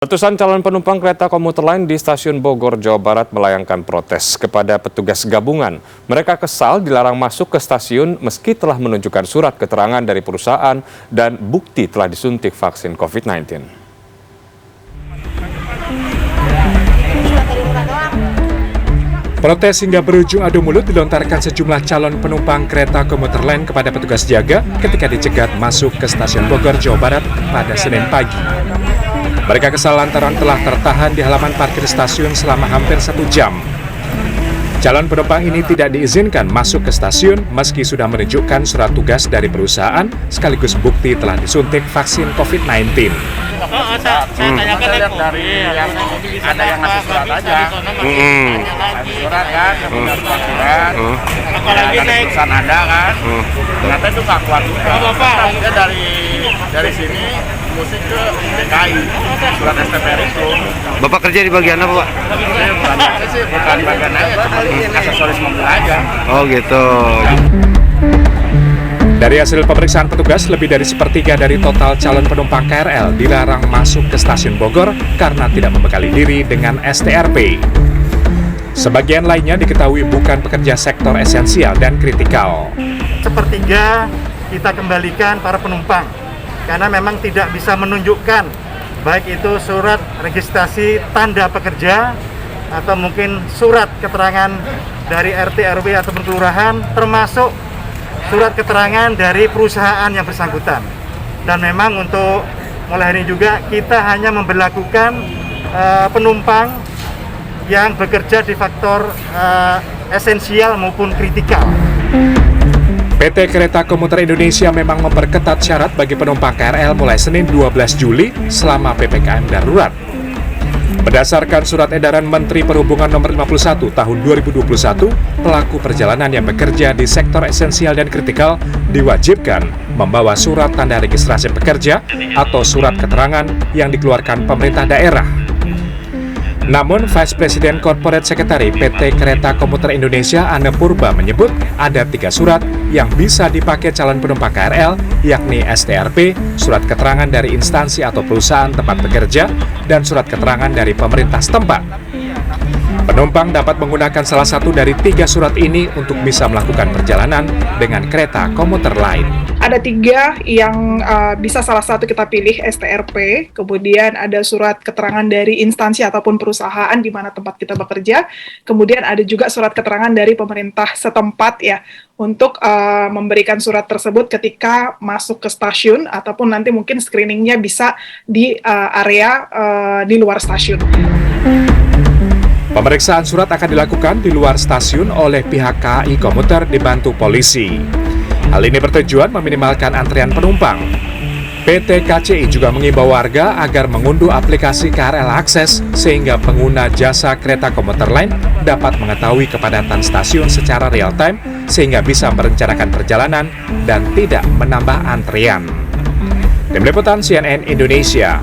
Ratusan calon penumpang kereta komuter lain di stasiun Bogor, Jawa Barat melayangkan protes kepada petugas gabungan. Mereka kesal dilarang masuk ke stasiun meski telah menunjukkan surat keterangan dari perusahaan dan bukti telah disuntik vaksin COVID-19. Protes hingga berujung adu mulut dilontarkan sejumlah calon penumpang kereta komuter lain kepada petugas jaga ketika dicegat masuk ke stasiun Bogor, Jawa Barat pada Senin pagi. Mereka kesal lantaran telah tertahan di halaman parkir stasiun selama hampir 1 jam. Calon penumpang ini tidak diizinkan masuk ke stasiun meski sudah menunjukkan surat tugas dari perusahaan sekaligus bukti telah disuntik vaksin COVID-19. Saya tanyakan dari yang ada yang ngasih surat aja. Surat kan, yang benar surat. Apalagi naik perusahaan ada kan. Ternyata itu nggak kuat juga. Kita dari sini mesti ke DKI. Surat STPR itu. Bapak kerja di bagian apa, Pak? Bukan bagian aja, cuma aksesoris mobil aja. Oh gitu. Dari hasil pemeriksaan petugas, lebih dari sepertiga dari total calon penumpang KRL dilarang masuk ke stasiun Bogor karena tidak membekali diri dengan STRP. Sebagian lainnya diketahui bukan pekerja sektor esensial dan kritikal. Sepertiga kita kembalikan para penumpang karena memang tidak bisa menunjukkan baik itu surat registrasi tanda pekerja atau mungkin surat keterangan dari RT RW ataupun kelurahan, termasuk surat keterangan dari perusahaan yang bersangkutan. Dan memang untuk mulai hari ini juga kita hanya memberlakukan penumpang yang bekerja di faktor esensial maupun kritikal. PT Kereta Komuter Indonesia memang memperketat syarat bagi penumpang KRL mulai Senin 12 Juli selama PPKM darurat. Berdasarkan surat edaran Menteri Perhubungan Nomor 51 Tahun 2021, pelaku perjalanan yang bekerja di sektor esensial dan kritikal diwajibkan membawa surat tanda registrasi pekerja atau surat keterangan yang dikeluarkan pemerintah daerah. Namun, Vice President Corporate Secretary PT Kereta Komuter Indonesia Anne Purba menyebut ada 3 surat yang bisa dipakai calon penumpang KRL, yakni STRP, surat keterangan dari instansi atau perusahaan tempat bekerja, dan surat keterangan dari pemerintah setempat. Penumpang dapat menggunakan salah satu dari 3 surat ini untuk bisa melakukan perjalanan dengan kereta komuter lain. Ada 3 yang bisa salah satu kita pilih STRP, kemudian ada surat keterangan dari instansi ataupun perusahaan di mana tempat kita bekerja, kemudian ada juga surat keterangan dari pemerintah setempat ya, untuk memberikan surat tersebut ketika masuk ke stasiun ataupun nanti mungkin screeningnya bisa di area di luar stasiun. Pemeriksaan surat akan dilakukan di luar stasiun oleh pihak KAI Komuter dibantu polisi. Hal ini bertujuan meminimalkan antrian penumpang. PT KCI juga mengimbau warga agar mengunduh aplikasi KRL Akses sehingga pengguna jasa kereta komuter lain dapat mengetahui kepadatan stasiun secara real time sehingga bisa merencanakan perjalanan dan tidak menambah antrian. Tim Liputan CNN Indonesia.